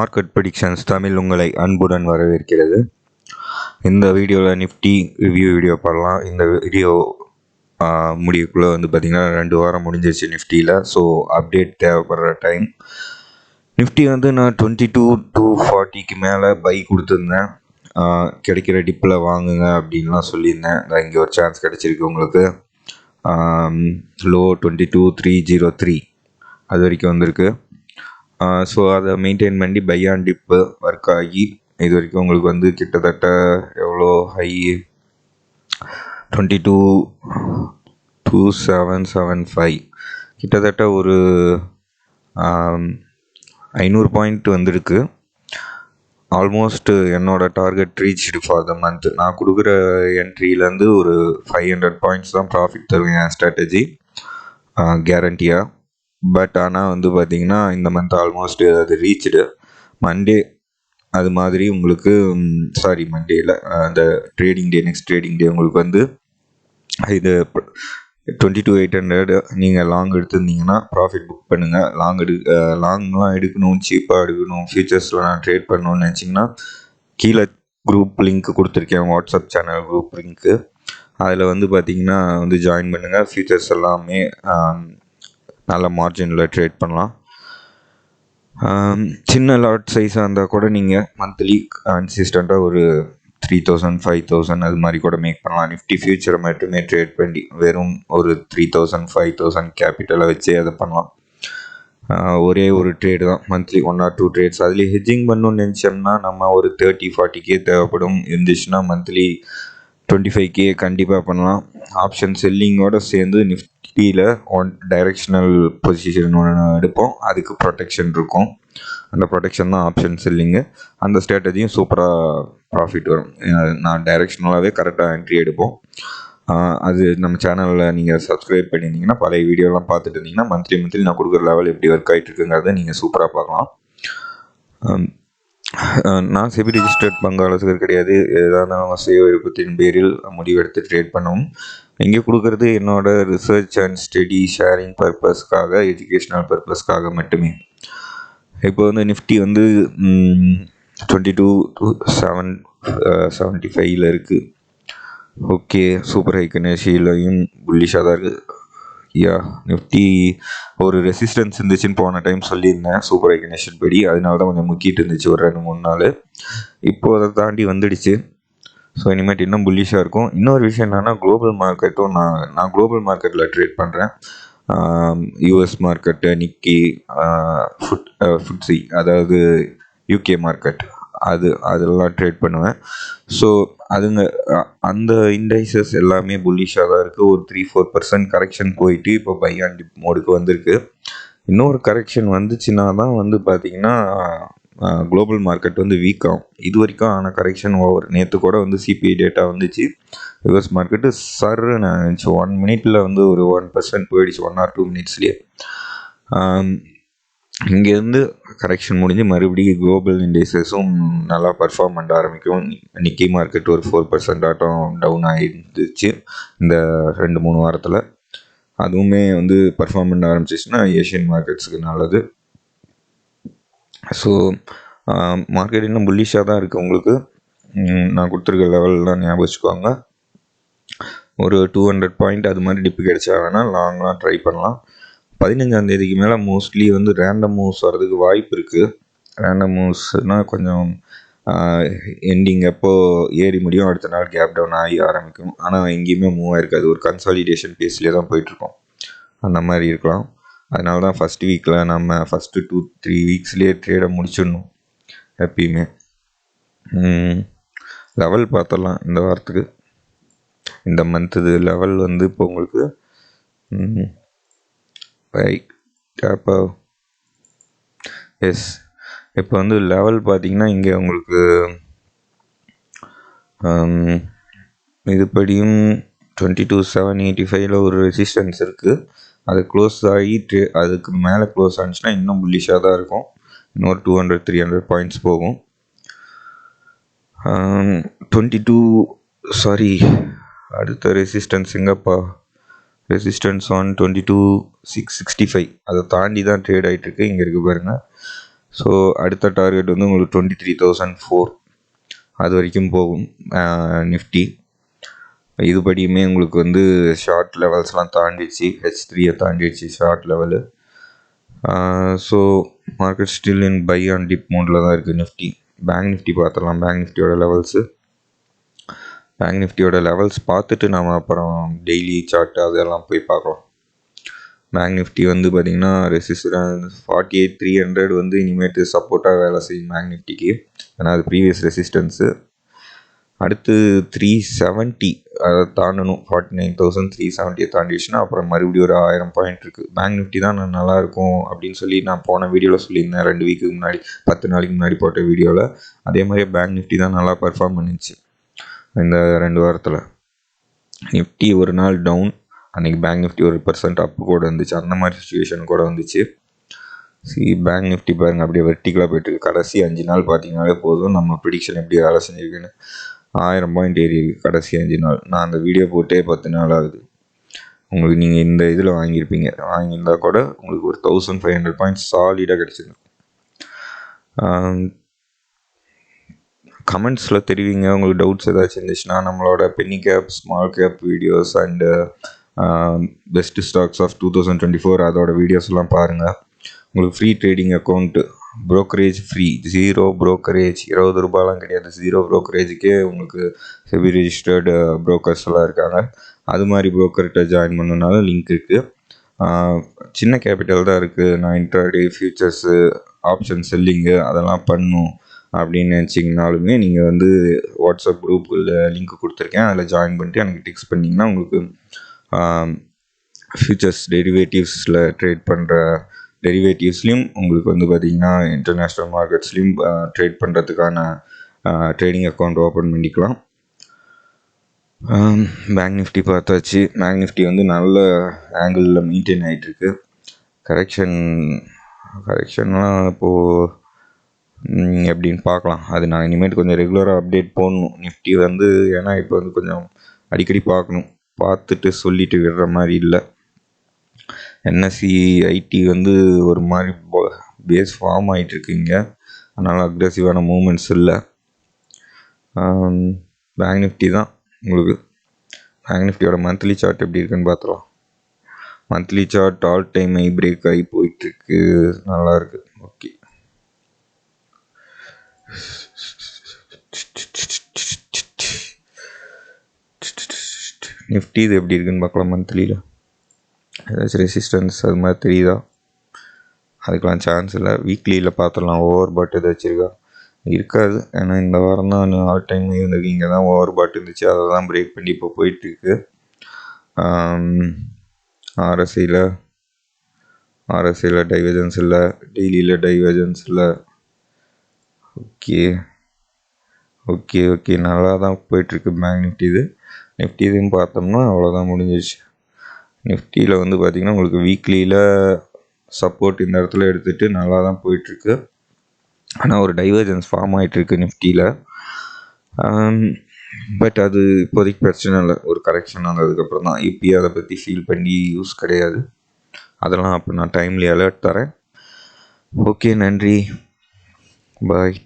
Market predictions Tamil உங்களை அன்புடன் வரவேற்கிறது. இந்த வீடியோவில் நிஃப்டி ரிவ்யூ வீடியோ பண்ணலாம். இந்த வீடியோ முடிவுக்குள்ளே பார்த்திங்கன்னா 2 வாரம் முடிஞ்சிருச்சு நிஃப்டியில். ஸோ அப்டேட் தேவைப்படுற டைம். நிஃப்டி நான் 22 to 40க்கு மேலே பை கொடுத்துருந்தேன். கிடைக்கிற டிப்பில் வாங்குங்க அப்படின்லாம் சொல்லியிருந்தேன். இங்கே ஒரு சான்ஸ் கிடச்சிருக்கு உங்களுக்கு. லோ 22,303 அது வரைக்கும் வந்திருக்கு. ஸோ அதை மெயின்டைன் பண்ணி பை ஆன் டிப்பு ஒர்க் ஆகி இது வரைக்கும் உங்களுக்கு கிட்டத்தட்ட எவ்வளோ ஹை 22,2775 கிட்டத்தட்ட ஒரு 500 பாயிண்ட் வந்திருக்கு. ஆல்மோஸ்ட் என்னோடய target reached for the month. நான் கொடுக்குற என்ட்ரியிலேருந்து ஒரு 500 பாயிண்ட்ஸ் தான் ப்ராஃபிட் தருவேன் என் ஸ்ட்ராட்டஜி கேரண்டியாக. பட் ஆனால் பார்த்திங்கன்னா இந்த மந்த் ஆல்மோஸ்ட் அது ரீச்டு. மண்டே அது மாதிரி உங்களுக்கு மண்டேயில் அந்த ட்ரேடிங் டே, நெக்ஸ்ட் ட்ரேடிங் டே உங்களுக்கு இது 22,800 நீங்கள் லாங் எடுத்திருந்தீங்கன்னா ப்ராஃபிட் புக் பண்ணுங்கள். லாங்லாம் எடுக்கணும், சீப்பாக எடுக்கணும், ஃபியூச்சர்ஸில் நான் ட்ரேட் பண்ணணும்னு நினச்சிங்கன்னா கீழே குரூப் லிங்க் கொடுத்துருக்கேன், வாட்ஸ்அப் சேனல் குரூப் லிங்க்கு. அதில் பார்த்திங்கன்னா ஜாயின் பண்ணுங்கள். ஃபியூச்சர்ஸ் எல்லாமே நல்ல மார்ஜினில் ட்ரேட் பண்ணலாம். சின்ன லாட் சைஸாக இருந்தால் கூட நீங்கள் மந்த்லி கன்சிஸ்டண்ட்டாக ஒரு 3,000 5,000 அது மாதிரி கூட மேக் பண்ணலாம். நிஃப்டி ஃபியூச்சரை மட்டுமே ட்ரேட் பண்ணி வெறும் ஒரு 3,000 5,000 கேபிட்டலை வச்சே அதை பண்ணலாம். ஒரே ஒரு ட்ரேடு தான் மந்த்லி 1 or 2 ட்ரேட்ஸ். அதுலேயே ஹெட்ஜிங் பண்ணணும்னு நினச்சோம்னா நம்ம ஒரு 30-40K தேவைப்படும். இருந்துச்சுன்னா மந்த்லி 25K கண்டிப்பாக பண்ணலாம். ஆப்ஷன் செல்லிங்கோடு சேர்ந்து நிஃப்டியில் டைரெக்ஷனல் பொசிஷன் ஒன்று எடுப்போம். அதுக்கு ப்ரொடெக்ஷன் இருக்கும். அந்த ப்ரொடெக்ஷன் தான் ஆப்ஷன் செல்லிங்கு. அந்த ஸ்ட்ராட்டஜியும் சூப்பராக ப்ராஃபிட் வரும். நான் டைரெக்ஷனலாகவே கரெக்டாக என்ட்ரி எடுப்போம். அது நம்ம சேனலில் நீங்கள் சப்ஸ்கிரைப் பண்ணியிருந்தீங்கன்னா பழைய வீடியோலாம் பார்த்துட்டு இருந்தீங்கன்னா மந்த்லி நான் கொடுக்குற லெவல் எப்படி ஒர்க் ஆகிட்டு இருக்குங்கிறத நீங்கள் சூப்பராக பார்க்கலாம். நான் செபி ரிஜிஸ்டர்ட் பங்காளர்கள் கிடையாது. ஏதாவது சுய விருப்பத்தின் பேரில் முடிவெடுத்து ட்ரேட் பண்ணவும். இங்கே கொடுக்குறது என்னோடய ரிசர்ச் அண்ட் ஸ்டடி ஷேரிங் பர்பஸ்க்காக, எஜுகேஷ்னல் பர்பஸ்க்காக மட்டுமே. இப்போ நிஃப்டி 22,775 இருக்குது. ஓகே, சூப்பர் ஹை கணேஷிலையும் புல்லிஷாக தான் இருக்குது. நிஃப்டி ஒரு ரெசிஸ்டன்ஸ் இருந்துச்சுன்னு போன டைம் சொல்லியிருந்தேன் சூப்பர் ஹை கணேஷன் படி. அதனால தான் கொஞ்சம் முக்கிட்டு இருந்துச்சு ஒரு 2-3 நாள். இப்போது அதை தாண்டி வந்துடுச்சு. ஸோ இனிமேட்டு இன்னும் புல்லிஷாக இருக்கும். இன்னொரு விஷயம் என்னென்னா குளோபல் மார்க்கெட்டும் நான் குளோபல் மார்க்கெட்டில் ட்ரேட் பண்ணுறேன். யூஎஸ் மார்க்கெட்டு, நிக்கி, ஃபுட்ஸி, அதாவது யூகே மார்க்கெட், அதெல்லாம் ட்ரேட் பண்ணுவேன். ஸோ அந்த இண்டைசஸ் எல்லாமே புல்லிஷாக தான் இருக்குது. ஒரு 3-4% கரெக்ஷன் போயிட்டு இப்போ பை அண்ட் டிப் மோடுக்கு வந்திருக்கு. இன்னொரு கரெக்ஷன் வந்துச்சுன்னா தான் பார்த்திங்கன்னா குளோபல் மார்க்கெட் வீக் ஆகும். இது வரைக்கும் ஆன கரெக்ஷன் ஓவர். நேற்று கூட சிபிஐ டேட்டா வந்துச்சு. யூஎஸ் மார்க்கெட்டு சர்ன்னு 1 மினிட்டில் ஒரு 1% போயிடுச்சு, 1 or 2 மினிட்ஸ்லேயே. இங்கேருந்து கரெக்ஷன் முடிஞ்சு மறுபடியும் குளோபல் இண்டெக்ஸஸும் நல்லா பர்ஃபார்ம் பண்ண ஆரம்பிக்கும். நிக்கி மார்க்கெட் ஒரு 4% ஆட்டம் டவுன் ஆகிருந்துச்சு இந்த 2-3 வாரத்தில். அதுவுமே பர்ஃபார்ம் பண்ண ஆரம்பிச்சிச்சுன்னா ஏஷியன் மார்க்கெட்ஸுக்கு நல்லது. ஸோ மார்க்கெட் இன்னும் புல்லிஷாக தான் இருக்குது. உங்களுக்கு நான் கொடுத்துருக்க லெவல்லாம் ஞாபகம் வச்சுக்கோங்க. ஒரு 200 பாயிண்ட் அது மாதிரி டிப்பு கிடைச்சா வேணால் லாங்லாம் ட்ரை பண்ணலாம். 15ஆம் தேதிக்கு மேலே மோஸ்ட்லி ரேண்டம் மூவ்ஸ் வர்றதுக்கு வாய்ப்பு இருக்குது. ரேண்டம் மூவ்ஸ்னால் கொஞ்சம் எண்டிங் எப்போது ஏறி முடியும், அடுத்த நாள் கேப் டவுன் ஆகி ஆரம்பிக்கும். ஆனால் எங்கேயுமே மூவ் ஆகிருக்காது. ஒரு கன்சாலிடேஷன் பேஸ்லேயே தான் போயிட்டுருக்கோம். அந்த மாதிரி இருக்கலாம். அதனால தான் ஃபஸ்ட் வீக்கில் நம்ம ஃபஸ்ட்டு 2-3 வீக்ஸ்லேயே ட்ரேடை முடிச்சிடணும் எப்பயுமே. லெவல் பார்த்துடலாம் இந்த வாரத்துக்கு. இந்த மந்த்து லெவல் இப்போ உங்களுக்கு எஸ் இப்போ லெவல் பார்த்திங்கன்னா இங்கே உங்களுக்கு இதுபடியும் 22,785 ஒரு ரெசிஸ்டன்ஸ் இருக்குது. அது க்ளோஸ் ஆகி அதுக்கு மேலே க்ளோஸ் ஆனிச்சுன்னா இன்னும் புல்லிஷாக தான் இருக்கும். இன்னொரு 200-300 பாயிண்ட்ஸ் போகும். 22 அடுத்த ரெசிஸ்டன்ஸ் எங்கப்பா, ரெசிஸ்டன்ஸ் 22,665 அதை தாண்டி தான் ட்ரேட் ஆகிட்டுருக்கு. இங்கே இருக்குது பாருங்கள், ஸோ அடுத்த டார்கெட் வந்து உங்களுக்கு 23,004 அது வரைக்கும் போகும் நிஃப்டி. இதுபடியுமே உங்களுக்கு வந்து ஷார்ட் லெவல்ஸ்லாம் தாண்டிடுச்சு, H3 தாண்டிடுச்சு short level. So market still in buy and dip மோடில் தான் இருக்குது நிஃப்டி. பேங்க் நிஃப்டி பார்த்துடலாம். பேங்க் நிஃப்டியோட லெவல்ஸ் பார்த்துட்டு நம்ம அப்புறம் டெய்லி சார்ட்டு அதெல்லாம் போய் பார்க்கலாம். பேங்க் நிஃப்டி வந்து பார்த்திங்கன்னா ரெசிஸ்டன்ஸ் 48,300 வந்து இனிமேட்டு சப்போர்ட்டாக வேலை செய்யும் பேங்க் நிஃப்டிக்கு. ஏன்னா அது ப்ரீவியஸ் ரெசிஸ்டன்ஸு. அடுத்து 370 அதை தாண்டணும். 49,370 தாண்டிடுச்சுன்னா அப்புறம் மறுபடியும் ஒரு 1000 பாயிண்ட் இருக்குது. பேங்க் நிஃப்டி தான் நல்லாயிருக்கும் அப்படின்னு சொல்லி நான் போன வீடியோவில் சொல்லியிருந்தேன், 2 வீக்குக்கு முன்னாடி, 10 நாளைக்கு முன்னாடி போட்ட வீடியோவில். அதே மாதிரியே பேங்க் நிஃப்டி தான் நல்லா பர்ஃபார்ம் பண்ணிச்சு இந்த 2 வாரத்தில். நிஃப்டி ஒரு நாள் டவுன், அன்றைக்கி பேங்க் நிஃப்டி 1% அப்பு கூட இருந்துச்சு. அந்த மாதிரி சுச்சுவேஷன் கூட வந்துச்சு. பேங்க் நிஃப்டி பாருங்கள் அப்படியே வெர்டிகலாக போயிட்டுருக்கு. கடைசி 5 நாள் பார்த்தீங்கன்னாலே போதும் நம்ம ப்ரிடிக்ஷன் எப்படி வேலை செஞ்சுருக்குன்னு. 1000 பாயிண்ட் ஏறி இருக்குது கடைசி 5 நாள். நான் அந்த வீடியோ போட்டே 10 நாள் ஆகுது. உங்களுக்கு நீங்கள் இந்த இதில் வாங்கியிருந்தா கூட உங்களுக்கு ஒரு 1500 பாயிண்ட்ஸ் சாலிடாக கிடச்சிருக்கும். கமெண்ட்ஸில் தெரிவிங்க உங்களுக்கு டவுட்ஸ் ஏதாச்சும் இருந்துச்சுன்னா. நம்மளோட penny cap, small cap videos and best stocks of 2024 அதோட வீடியோஸ்லாம் பாருங்கள். உங்களுக்கு free trading account, brokerage free, 0 brokerage, 20 ரூபாலாம் கிடையாது, 0 ப்ரோக்கரேஜுக்கே உங்களுக்கு செபி ரிஜிஸ்டர்டு ப்ரோக்கர்ஸ் எல்லாம் இருக்காங்க. அது மாதிரி ப்ரோக்கர்கிட்ட ஜாயின் பண்ணனாலும் லிங்க் இருக்குது. சின்ன கேபிட்டல் தான் இருக்குது. நான் இன்ட்ராடே, ஃபியூச்சர்ஸு, ஆப்ஷன் செல்லிங்கு அதெல்லாம் பண்ணும் அப்படின்னு நினச்சிங்கனாலுமே நீங்கள் வந்து வாட்ஸ்அப் குரூப்பில் லிங்க் கொடுத்துருக்கேன், அதில் ஜாயின் பண்ணிட்டு எனக்கு டெக்ஸ்ட் பண்ணிங்கன்னா உங்களுக்கு ஃபியூச்சர்ஸ் டெரிவேட்டிவ்ஸில் ட்ரேட் பண்ணுற டெரிவேட்டிவ்ஸ்லேயும் உங்களுக்கு வந்து பார்த்திங்கன்னா இன்டர்நேஷ்னல் மார்க்கெட்ஸ்லேயும் ட்ரேட் பண்ணுறதுக்கான ட்ரேடிங் அக்கௌண்ட் ஓப்பன் பண்ணிக்கலாம். பேங்க் நிஃப்டி பார்த்தாச்சு. பேங்க் நிஃப்டி வந்து நல்ல ஆங்கிளில் மெயின்டைன் ஆகிட்டுருக்கு. கரெக்ஷன்லாம் இப்போது எப்படின்னு பார்க்கலாம். அது நான் இனிமேட்டு கொஞ்சம் ரெகுலராக அப்டேட் போடணும் நிஃப்டி வந்து. ஏன்னா இப்போ வந்து கொஞ்சம் அடிக்கடி பார்க்கணும், பார்த்துட்டு சொல்லிட்டு விடுற மாதிரி இல்லை. என்எஸ்சி ஐடி வந்து ஒரு மாதிரி பேஸ் ஃபார்ம் ஆகிட்டுருக்கு இங்கே, அதனால் அக்ரெசிவான மூமெண்ட்ஸ் இல்லை. பேங்க் நிஃப்டி தான் உங்களுக்கு. பேங்க் நிஃப்டியோட மந்த்லி சார்ட் எப்படி இருக்குன்னு பார்த்துலாம். Monthly chart all time high break ஆகி போயிட்டுருக்கு, நல்லாயிருக்கு. ஓகே, நிஃப்டி இது எப்படி இருக்குன்னு பார்க்கலாம். மந்த்லியில் ஏதாச்சும் ரெசிஸ்டன்ஸ் அது மாதிரி தெரியுதா? அதுக்கெலாம் சான்ஸ் இல்லை. வீக்லியில் பார்த்துடலாம். ஓவர் பாட் ஏதாச்சும் இருக்கா? இருக்காது. ஏன்னா இந்த வாரம் தான் ஆல் டைம் இருந்தது, இங்கே தான் ஓவர் பாட் இருந்துச்சு, அதை தான் பிரேக் பண்ணி இப்போ போயிட்டுருக்கு. ஆர்எஸ்ஐயில் டைவர்ஜன்ஸ் இல்லை, டெய்லியில் டைவர்ஜன்ஸ் இல்லை. ஓகே நல்லா தான் போயிட்டுருக்கு பேங்க் நிஃப்டி இதுன்னு பார்த்தோம்னா அவ்வளோதான், முடிஞ்சிடுச்சு. நிஃப்டியில் வந்து பார்த்திங்கன்னா உங்களுக்கு வீக்லியில் சப்போர்ட் இந்த இடத்துல எடுத்துகிட்டு நல்லா தான் போயிட்டுருக்கு. ஆனால் ஒரு டைவர்ஜன்ஸ் ஃபார்ம் ஆகிட்டுருக்கு நிஃப்டியில். பட் அது இப்போதைக்கு பிரச்சனை இல்லை. ஒரு கரெக்ஷன் வந்ததுக்கப்புறம் தான். இப்போயே அதை பற்றி ஃபீல் பண்ணி யூஸ் கிடையாது. அதெல்லாம் அப்போ நான் டைம்லி அலர்ட் தரேன். ஓகே, நன்றி, பாய்.